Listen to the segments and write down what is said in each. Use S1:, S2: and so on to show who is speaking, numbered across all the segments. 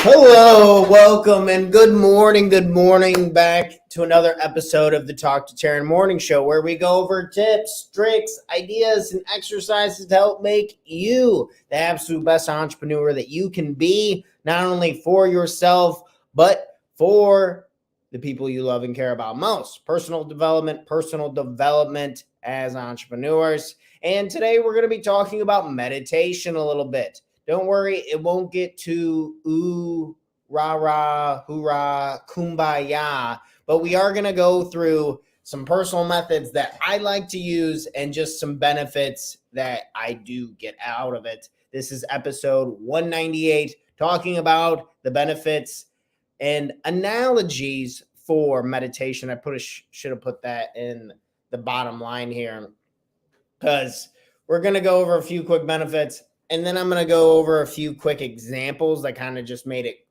S1: Hello, welcome, and good morning back to another episode of the Talk to Taryn Morning Show, where we go over tips, tricks, ideas, and exercises to help make you the absolute best entrepreneur that you can be, not only for yourself, but for the people you love and care about most. Personal development as entrepreneurs. And today we're going to be talking about meditation a little bit. Don't worry, it won't get too ooh, rah, rah, hoorah, kumbaya, but we are going to go through some personal methods that I like to use and just some benefits that I do get out of it. This is episode 198, talking about the benefits and analogies for meditation. I should have put that in the bottom line here because we're going to go over a few quick benefits. And then I'm going to go over a few quick examples that kind of just make it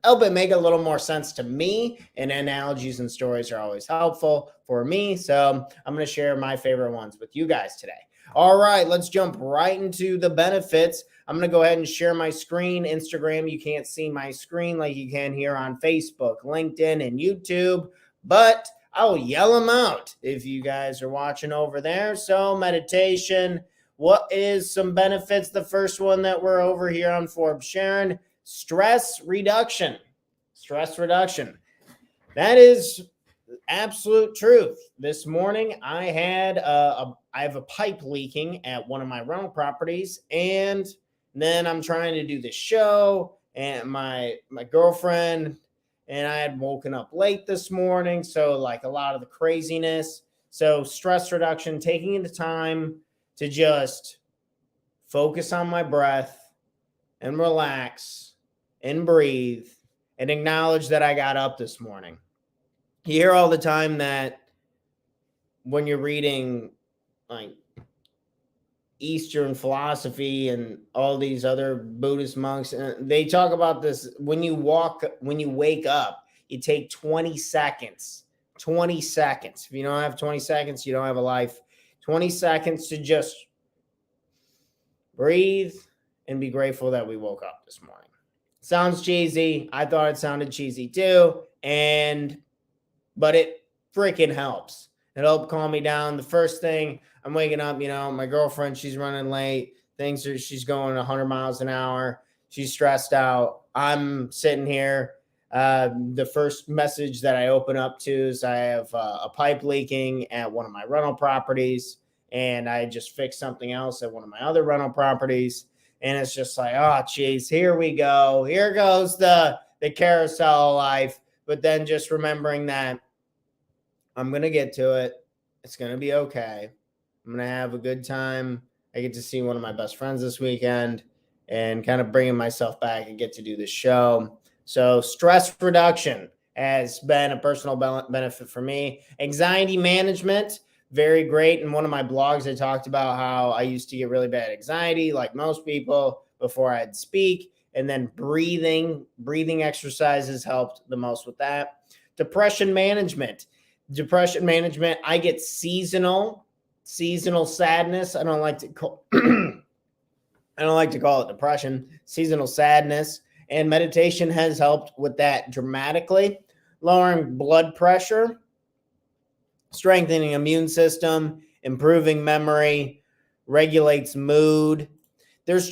S1: a little more sense to me. And analogies and stories are always helpful for me. So I'm going to share my favorite ones with you guys today. All right, let's jump right into the benefits. I'm going to go ahead and share my screen. Instagram, you can't see my screen like you can here on Facebook, LinkedIn, and YouTube, but I'll yell them out if you guys are watching over there. So meditation. What is some benefits? The first one that we're over here on Forbes sharing, stress reduction. Stress reduction. That is absolute truth. This morning I had I have a pipe leaking at one of my rental properties, and then I'm trying to do the show, and my girlfriend and I had woken up late this morning, so like a lot of the craziness. So stress reduction, taking the time to just focus on my breath and relax and breathe and acknowledge that I got up this morning. You hear all the time that when you're reading like Eastern philosophy and all these other Buddhist monks, they talk about this. When you wake up, you take 20 seconds. 20 seconds. If you don't have 20 seconds, you don't have a life. 20 seconds to just breathe and be grateful that we woke up this morning. Sounds cheesy. I thought it sounded cheesy too. But it freaking helps. It helped calm me down. The first thing, I'm waking up, my girlfriend, she's running late. She's going 100 miles an hour. She's stressed out. I'm sitting here. The first message that I open up to is I have a pipe leaking at one of my rental properties, and I just fixed something else at one of my other rental properties. And it's just like, oh, geez, here we go. Here goes the carousel of life. But then just remembering that I'm going to get to it. It's going to be okay. I'm going to have a good time. I get to see one of my best friends this weekend and kind of bringing myself back and get to do this show. So stress reduction has been a personal benefit for me. Anxiety management, very great. In one of my blogs, I talked about how I used to get really bad anxiety, like most people, before I'd speak. And then breathing exercises helped the most with that. Depression management, I get seasonal sadness. I don't like to call it depression, seasonal sadness. And meditation has helped with that dramatically, lowering blood pressure, strengthening immune system, improving memory, regulates mood. I was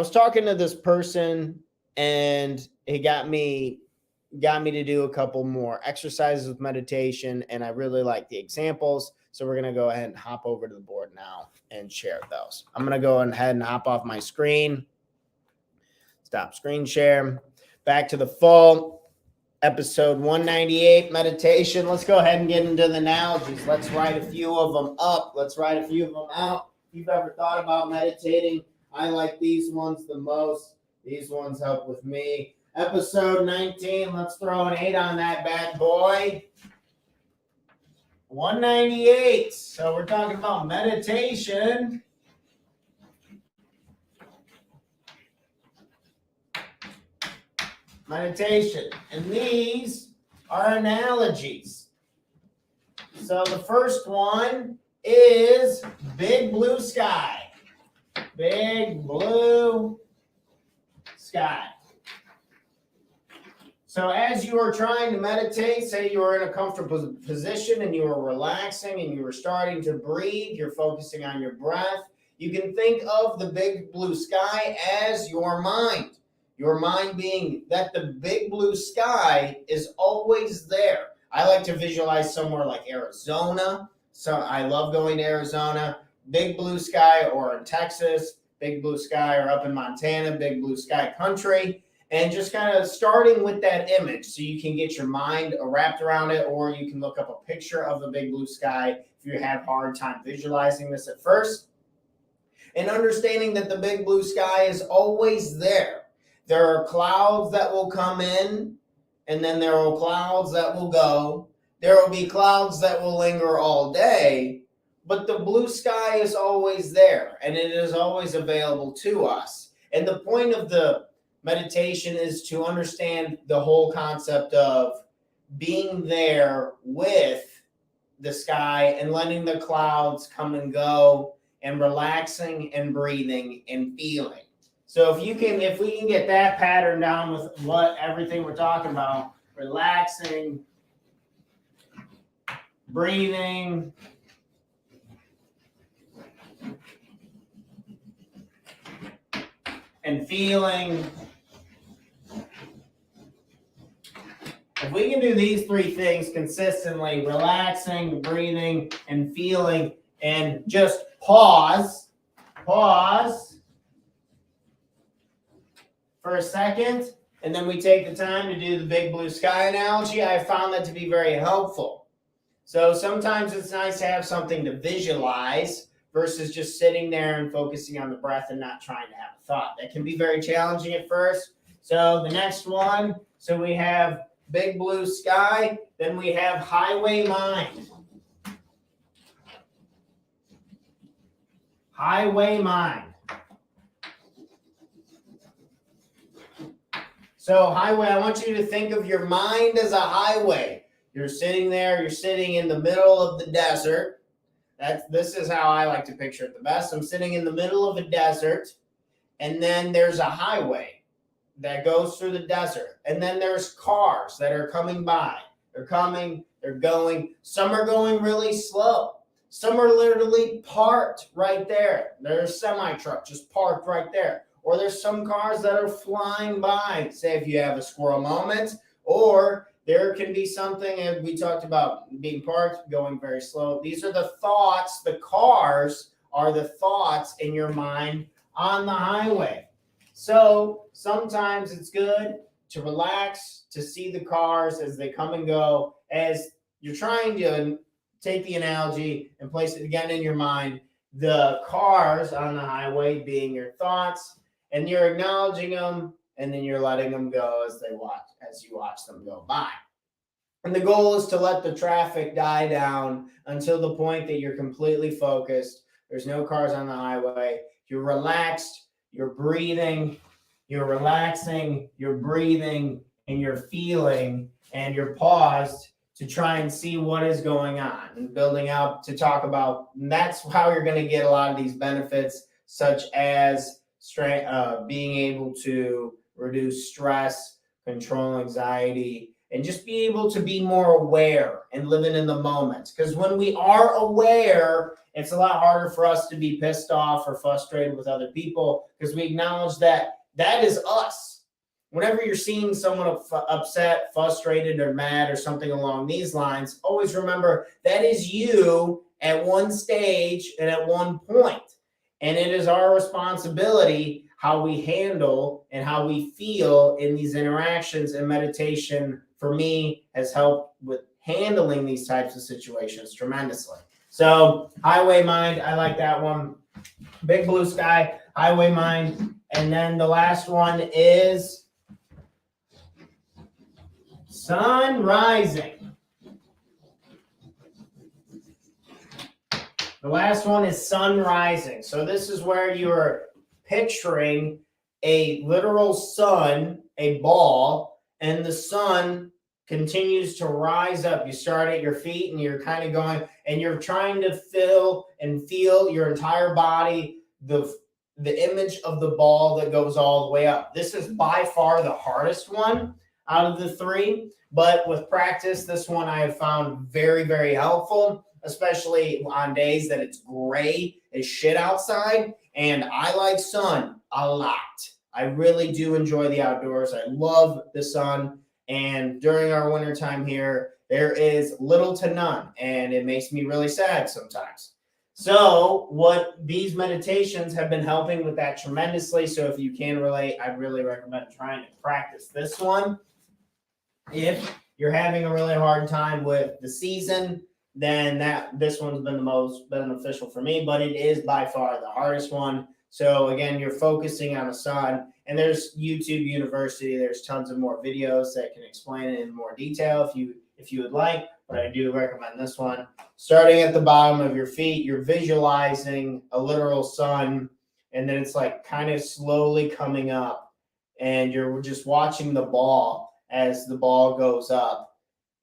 S1: talking to this person, and he got me to do a couple more exercises with meditation, and I really like the examples. So we're going to go ahead and hop over to the board now and share those. I'm going to go ahead and hop off my screen. Stop screen share. Back to the full episode 198, meditation. Let's go ahead and get into the analogies. Let's write a few of them up. Let's write a few of them out. If you've ever thought about meditating, I like these ones the most. These ones help with me. Episode 19, let's throw an 8 on that bad boy. 198. So we're talking about meditation. And these are analogies. So the first one is big blue sky. Big blue sky. So as you are trying to meditate, say you are in a comfortable position and you are relaxing and you are starting to breathe, you're focusing on your breath, you can think of the big blue sky as your mind. Your mind being that the big blue sky is always there. I like to visualize somewhere like Arizona. So I love going to Arizona, big blue sky, or in Texas, big blue sky, or up in Montana, big blue sky country. And just kind of starting with that image so you can get your mind wrapped around it, or you can look up a picture of the big blue sky if you have a hard time visualizing this at first. And understanding that the big blue sky is always there. There are clouds that will come in, and then there are clouds that will go. There will be clouds that will linger all day, but the blue sky is always there, and it is always available to us. And the point of the meditation is to understand the whole concept of being there with the sky and letting the clouds come and go and relaxing and breathing and feeling. So if we can get that pattern down with everything we're talking about, relaxing, breathing, and feeling. If we can do these three things consistently, relaxing, breathing, and feeling, and just pause for a second, and then we take the time to do the big blue sky analogy, I found that to be very helpful. So sometimes it's nice to have something to visualize versus just sitting there and focusing on the breath and not trying to have a thought. That can be very challenging at first. So the next one, so we have big blue sky, then we have highway mind. Highway mind. So highway, I want you to think of your mind as a highway. You're sitting there, you're sitting in the middle of the desert. This is how I like to picture it the best. I'm sitting in the middle of a desert, and then there's a highway that goes through the desert. And then there's cars that are coming by. They're coming, they're going. Some are going really slow. Some are literally parked right there. There's a semi-truck just parked right there. Or there's some cars that are flying by, say if you have a squirrel moment, or there can be something, as we talked about, being parked, going very slow. These are the thoughts. The cars are the thoughts in your mind on the highway. So sometimes it's good to relax, to see the cars as they come and go, as you're trying to take the analogy and place it again in your mind, the cars on the highway being your thoughts, and you're acknowledging them, and then you're letting them go as you watch them go by. And the goal is to let the traffic die down until the point that you're completely focused. There's no cars on the highway. You're relaxed, you're breathing, you're relaxing, you're breathing, and you're feeling, and you're paused to try and see what is going on and building up to talk about. And that's how you're going to get a lot of these benefits, such as being able to reduce stress, control anxiety, and just be able to be more aware and living in the moment. Because when we are aware, it's a lot harder for us to be pissed off or frustrated with other people, because we acknowledge that that is us. Whenever you're seeing someone upset, frustrated, or mad, or something along these lines, always remember that is you at one stage and at one point. And it is our responsibility how we handle and how we feel in these interactions. And meditation, for me, has helped with handling these types of situations tremendously. So highway mind, I like that one. Big blue sky, highway mind. And then the last one is sun rising. The last one is sun rising. So this is where you're picturing a literal sun, a ball, and the sun continues to rise up. You start at your feet and you're kind of going, and you're trying to feel your entire body, the the image of the ball that goes all the way up. This is by far the hardest one out of the three, but with practice, this one I have found very, very helpful, especially on days that it's gray as shit outside. And I like sun a lot. I really do enjoy the outdoors. I love the sun. And during our winter time here, there is little to none. And it makes me really sad sometimes. So what these meditations have been helping with that tremendously. So if you can relate, I'd really recommend trying to practice this one. If you're having a really hard time with the season, then this one's been the most beneficial for me, but it is by far the hardest one. So again, you're focusing on the sun, and there's YouTube University. There's tons of more videos that can explain it in more detail if you would like, but I do recommend this one. Starting at the bottom of your feet, you're visualizing a literal sun, and then it's like kind of slowly coming up, and you're just watching the ball as the ball goes up.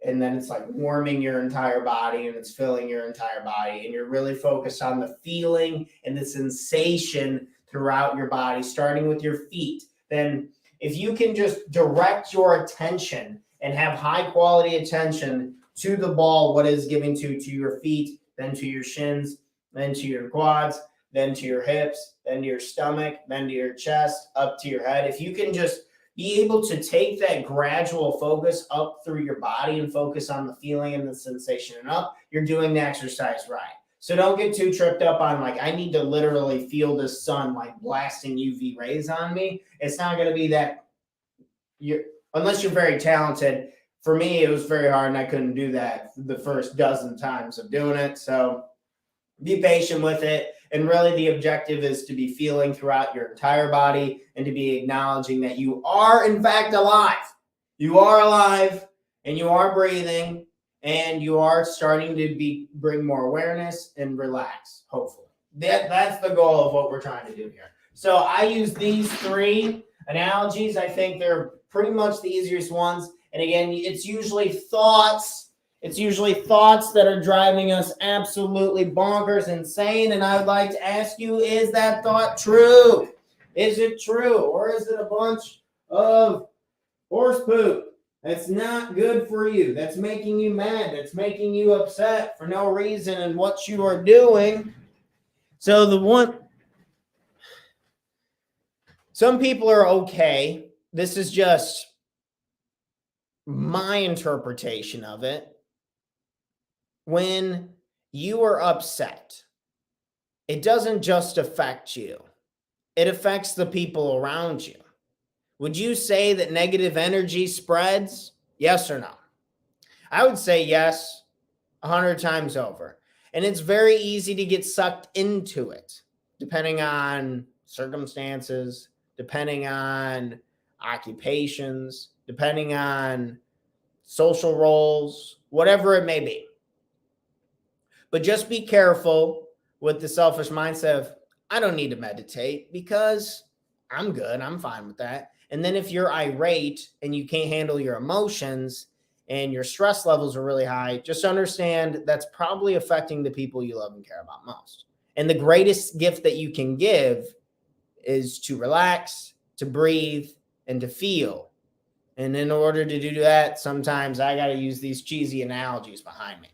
S1: And then it's like warming your entire body, and it's filling your entire body. And you're really focused on the feeling and the sensation throughout your body, starting with your feet. Then if you can just direct your attention and have high quality attention to the ball, what is giving to your feet, then to your shins, then to your quads, then to your hips, then to your stomach, then to your chest, up to your head. If you can just be able to take that gradual focus up through your body and focus on the feeling and the sensation and up, you're doing the exercise right. So don't get too tripped up on like, I need to literally feel the sun like blasting UV rays on me. It's not going to be that, unless you're very talented. For me, it was very hard and I couldn't do that the first dozen times of doing it. So be patient with it. And really the objective is to be feeling throughout your entire body and to be acknowledging that you are in fact alive. You are alive and you are breathing and you are starting to bring more awareness and relax, hopefully. That's the goal of what we're trying to do here. So I use these three analogies. I think they're pretty much the easiest ones. And again, it's usually thoughts. It's usually thoughts that are driving us absolutely bonkers insane. And I would like to ask you, is that thought true? Is it true? Or is it a bunch of horse poop that's not good for you, that's making you mad, that's making you upset for no reason in what you are doing? So some people are okay. This is just my interpretation of it. When you are upset, it doesn't just affect you. It affects the people around you. Would you say that negative energy spreads? Yes or no? I would say yes, 100 times over. And it's very easy to get sucked into it, depending on circumstances, depending on occupations, depending on social roles, whatever it may be. But just be careful with the selfish mindset of, I don't need to meditate because I'm good. I'm fine with that. And then if you're irate and you can't handle your emotions and your stress levels are really high, just understand that's probably affecting the people you love and care about most. And the greatest gift that you can give is to relax, to breathe, and to feel. And in order to do that, sometimes I got to use these cheesy analogies behind me.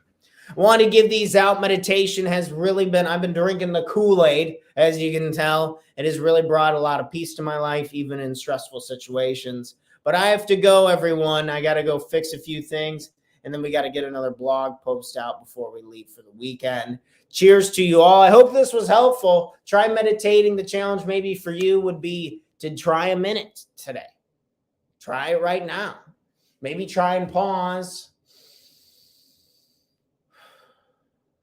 S1: I want to give these out. Meditation has really been, I've been drinking the Kool-Aid, as you can tell. It has really brought a lot of peace to my life, even in stressful situations. But I have to go, everyone. I got to go fix a few things, and then we got to get another blog post out before we leave for the weekend. Cheers to you all. I hope this was helpful. Try meditating. The challenge maybe for you would be to try a minute today. Try it right now. Maybe try and pause.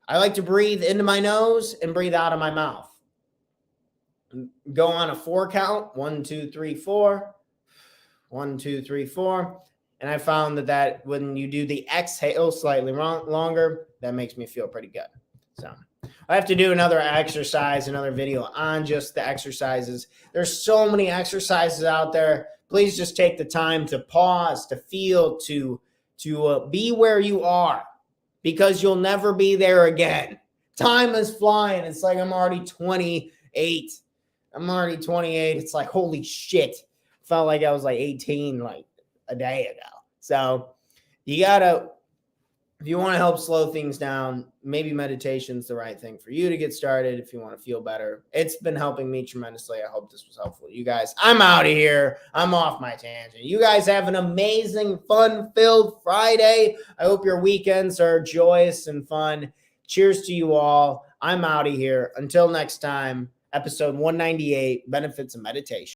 S1: I like to breathe into my nose and breathe out of my mouth. Go on a 4 count. 1, 2, 3, 4. 1, 2, 3, 4. And I found that when you do the exhale slightly longer, that makes me feel pretty good. So I have to do another exercise, another video on just the exercises. There's so many exercises out there. Please just take the time to pause, to feel, to be where you are, because you'll never be there again. Time is flying. It's like I'm already 28. I'm already 28. It's like, holy shit. Felt like I was like 18 like a day ago. So you gotta, if you want to help slow things down, maybe meditation's the right thing for you to get started if you want to feel better. It's been helping me tremendously. I hope this was helpful to you guys. I'm out of here. I'm off my tangent. You guys have an amazing, fun-filled Friday. I hope your weekends are joyous and fun. Cheers to you all. I'm out of here. Until next time, episode 198, Benefits of Meditation.